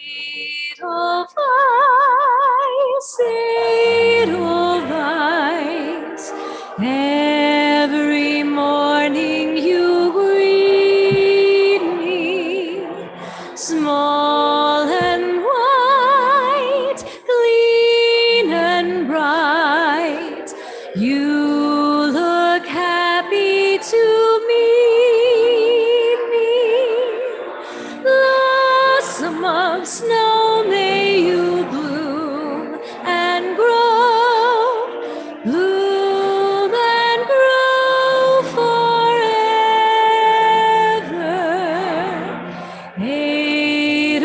Edelweiss, every morning you greet me, small and white, clean and bright. You look happy to meet me. Blossom of snow, may you bloom and grow, bloom and grow forever. Edelweiss,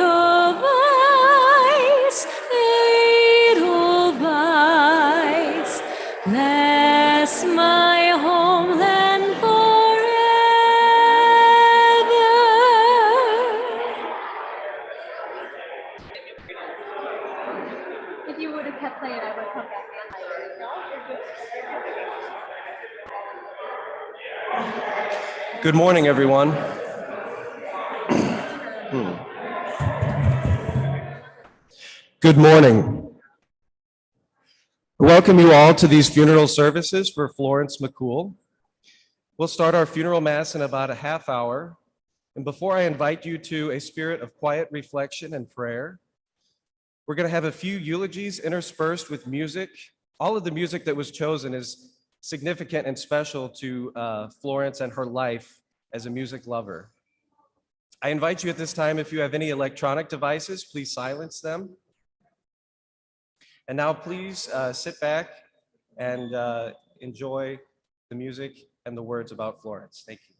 Edelweiss, bless my homeland forever. If you would have kept playing, I would come back in later. Good morning, everyone. Good morning. Welcome you all to these funeral services for Florence McCool. We'll start our funeral mass in about a half hour. And before I invite you to a spirit of quiet reflection and prayer, we're going to have a few eulogies interspersed with music. All of the music that was chosen is significant and special to Florence and her life as a music lover. I invite you at this time, if you have any electronic devices, please silence them. And now please sit back and enjoy the music and the words about Florence. Thank you.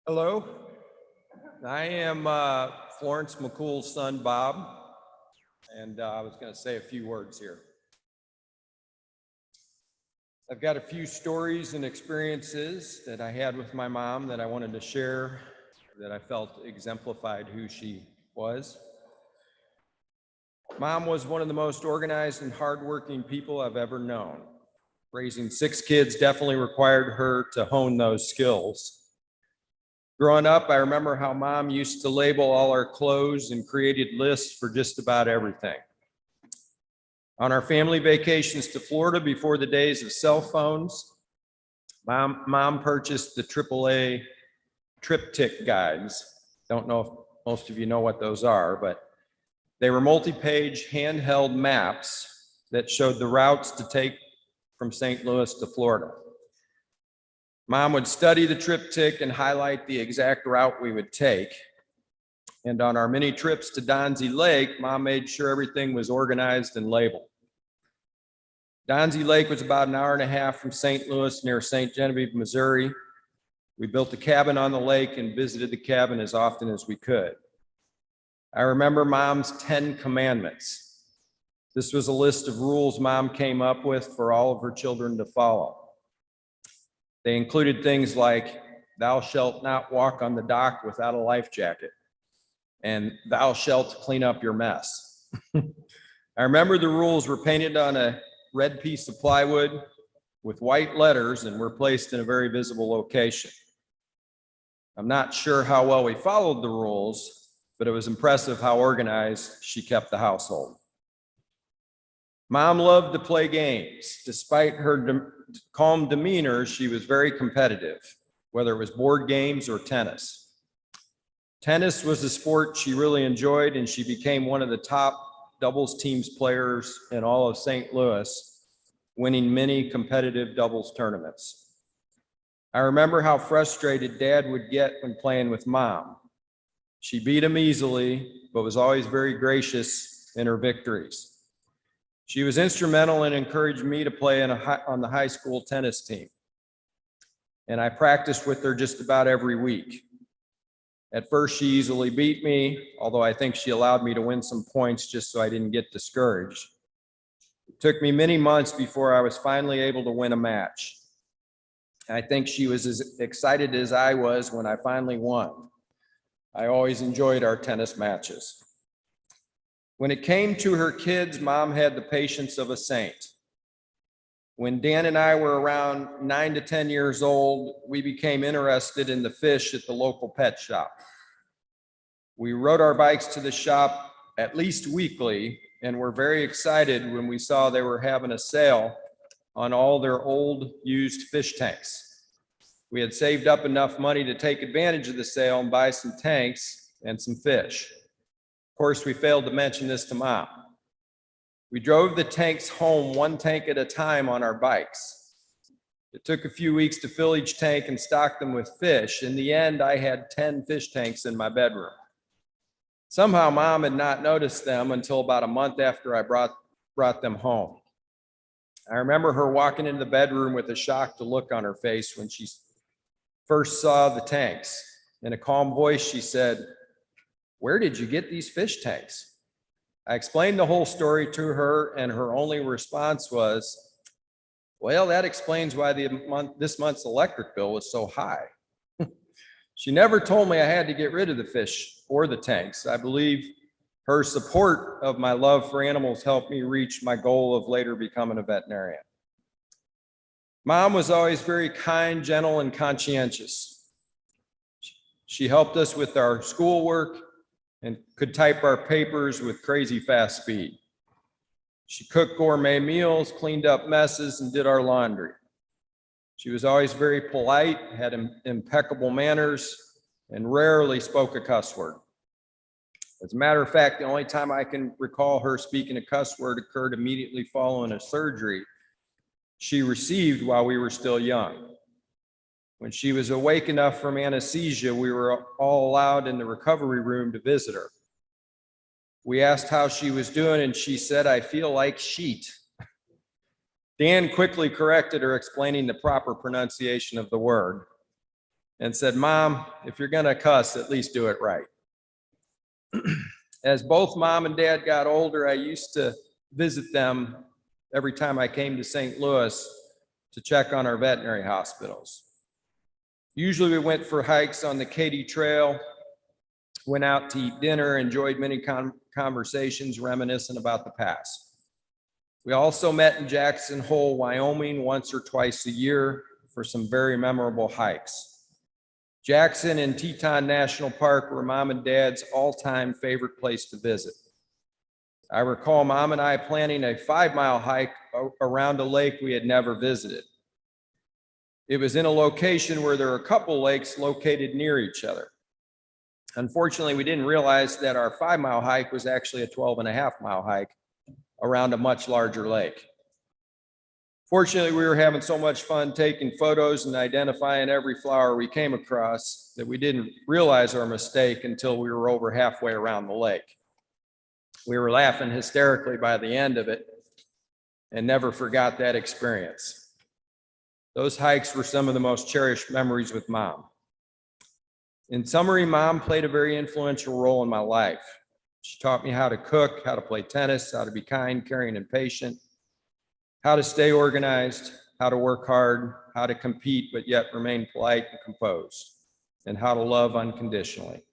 Hello, I am Florence McCool's son, Bob, and I was going to say a few words here. I've got a few stories and experiences that I had with my mom that I wanted to share that I felt exemplified who she was. Mom was one of the most organized and hardworking people I've ever known. Raising 6 kids definitely required her to hone those skills. Growing up, I remember how Mom used to label all our clothes and created lists for just about everything. On our family vacations to Florida before the days of cell phones, Mom purchased the AAA triptych guides. Don't know if most of you know what those are, but they were multi-page handheld maps that showed the routes to take from St. Louis to Florida. Mom would study the triptych and highlight the exact route we would take. And on our many trips to Donsey Lake, Mom made sure everything was organized and labeled. Donsey Lake was about an hour and a half from St. Louis near St. Genevieve, Missouri. We built a cabin on the lake and visited the cabin as often as we could. I remember Mom's 10 commandments. This was a list of rules Mom came up with for all of her children to follow. They included things like, thou shalt not walk on the dock without a life jacket, and thou shalt clean up your mess. I remember the rules were painted on a red piece of plywood with white letters and were placed in a very visible location. I'm not sure how well we followed the rules, but it was impressive how organized she kept the household. Mom loved to play games. Despite her calm demeanor, she was very competitive, whether it was board games or tennis. Tennis was a sport she really enjoyed, and she became one of the top doubles teams players in all of St. Louis, winning many competitive doubles tournaments. I remember how frustrated Dad would get when playing with Mom. She beat him easily, but was always very gracious in her victories. She was instrumental in encouraging me to play on the high school tennis team. And I practiced with her just about every week. At first, she easily beat me, although I think she allowed me to win some points just so I didn't get discouraged. It took me many months before I was finally able to win a match. I think she was as excited as I was when I finally won. I always enjoyed our tennis matches. When it came to her kids, Mom had the patience of a saint. When Dan and I were around 9 to 10 years old, we became interested in the fish at the local pet shop. We rode our bikes to the shop at least weekly and were very excited when we saw they were having a sale on all their old used fish tanks. We had saved up enough money to take advantage of the sale and buy some tanks and some fish. Of course, we failed to mention this to Mom. We drove the tanks home 1 tank at a time on our bikes. It took a few weeks to fill each tank and stock them with fish. In the end, I had 10 fish tanks in my bedroom. Somehow, Mom had not noticed them until about a month after I brought them home. I remember her walking into the bedroom with a shocked look on her face when she first saw the tanks. In a calm voice, she said, "Where did you get these fish tanks?" I explained the whole story to her, and her only response was, "Well, that explains why this month's electric bill was so high." She never told me I had to get rid of the fish or the tanks. I believe her support of my love for animals helped me reach my goal of later becoming a veterinarian. Mom was always very kind, gentle, and conscientious. She helped us with our schoolwork and could type our papers with crazy fast speed. She cooked gourmet meals, cleaned up messes, and did our laundry. She was always very polite, had impeccable manners, and rarely spoke a cuss word. As a matter of fact, the only time I can recall her speaking a cuss word occurred immediately following a surgery she received while we were still young. When she was awake enough from anesthesia, we were all allowed in the recovery room to visit her. We asked how she was doing, and she said, "I feel like sheet." Dan quickly corrected her, explaining the proper pronunciation of the word. and said, "Mom, if you're gonna cuss, at least do it right." As both Mom and Dad got older, I used to visit them every time I came to St. Louis to check on our veterinary hospitals. Usually we went for hikes on the Katy Trail, went out to eat dinner, enjoyed many conversations reminiscent about the past. We also met in Jackson Hole, Wyoming, once or twice a year for some very memorable hikes. Jackson and Teton National Park were Mom and Dad's all-time favorite place to visit. I recall Mom and I planning a 5-mile hike around a lake we had never visited. It was in a location where there are a couple lakes located near each other. Unfortunately, we didn't realize that our 5-mile hike was actually a 12.5-mile hike around a much larger lake. Fortunately, we were having so much fun taking photos and identifying every flower we came across that we didn't realize our mistake until we were over halfway around the lake. We were laughing hysterically by the end of it and never forgot that experience. Those hikes were some of the most cherished memories with Mom. In summary, Mom played a very influential role in my life. She taught me how to cook, how to play tennis, how to be kind, caring, and patient, how to stay organized, how to work hard, how to compete but yet remain polite and composed, and how to love unconditionally.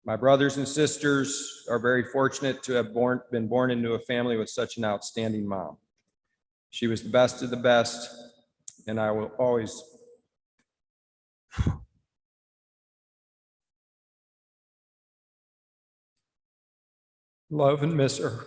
My brothers and sisters are very fortunate to have been born into a family with such an outstanding mom. She was the best of the best, and I will always love and miss her.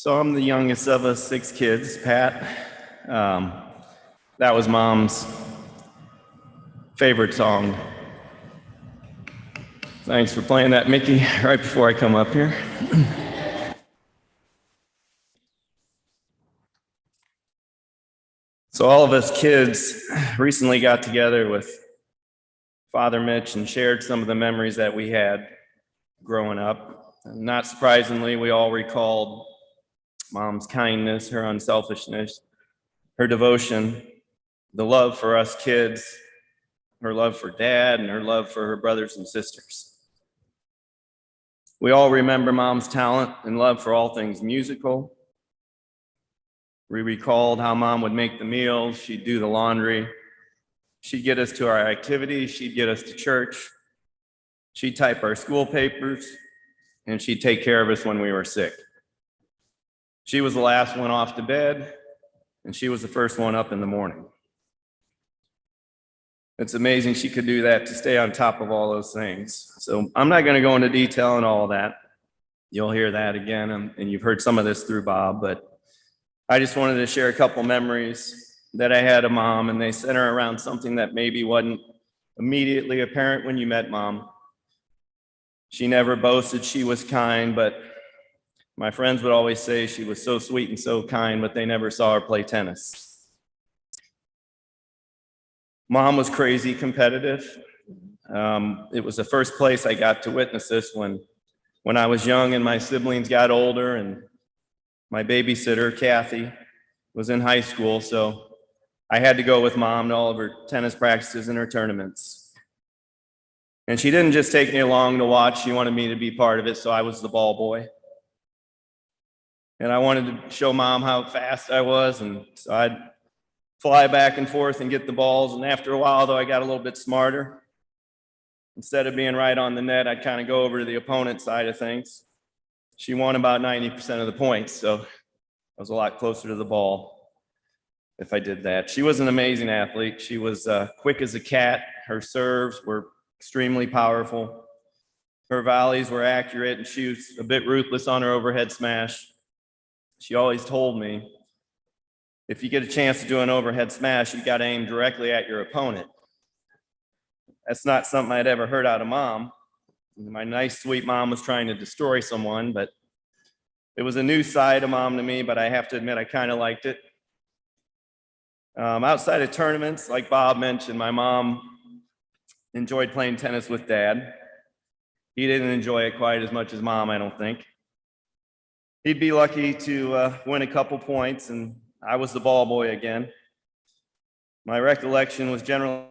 So I'm the youngest of us, 6 kids, Pat. That was Mom's favorite song. Thanks for playing that, Mickey, right before I come up here. So all of us kids recently got together with Father Mitch and shared some of the memories that we had growing up. And not surprisingly, we all recalled Mom's kindness, her unselfishness, her devotion, the love for us kids, her love for Dad, and her love for her brothers and sisters. We all remember Mom's talent and love for all things musical. We recalled how Mom would make the meals, she'd do the laundry, she'd get us to our activities, she'd get us to church, she'd type our school papers, and she'd take care of us when we were sick. She was the last one off to bed, and she was the first one up in the morning. It's amazing she could do that to stay on top of all those things. So I'm not going to go into detail on all that. You'll hear that again, and you've heard some of this through Bob, but I just wanted to share a couple memories that I had of Mom, and they center around something that maybe wasn't immediately apparent when you met Mom. She never boasted she was kind, but my friends would always say she was so sweet and so kind, but they never saw her play tennis. Mom was crazy competitive. It was the first place I got to witness this when I was young and my siblings got older, and my babysitter, Kathy, was in high school, so I had to go with Mom to all of her tennis practices and her tournaments. And she didn't just take me along to watch, she wanted me to be part of it, so I was the ball boy. And I wanted to show Mom how fast I was, and so I'd fly back and forth and get the balls, and after a while, though, I got a little bit smarter. Instead of being right on the net, I'd kind of go over to the opponent's side of things. She won about 90% of the points, so I was a lot closer to the ball if I did that. She was an amazing athlete. She was quick as a cat. Her serves were extremely powerful. Her volleys were accurate, and she was a bit ruthless on her overhead smash. She always told me, if you get a chance to do an overhead smash, you got to aim directly at your opponent. That's not something I'd ever heard out of Mom. My nice, sweet Mom was trying to destroy someone, but it was a new side of Mom to me, but I have to admit I kind of liked it. Outside of tournaments, like Bob mentioned, my mom enjoyed playing tennis with Dad. He didn't enjoy it quite as much as Mom, I don't think. He'd be lucky to win a couple points, and I was the ball boy again. My recollection was generally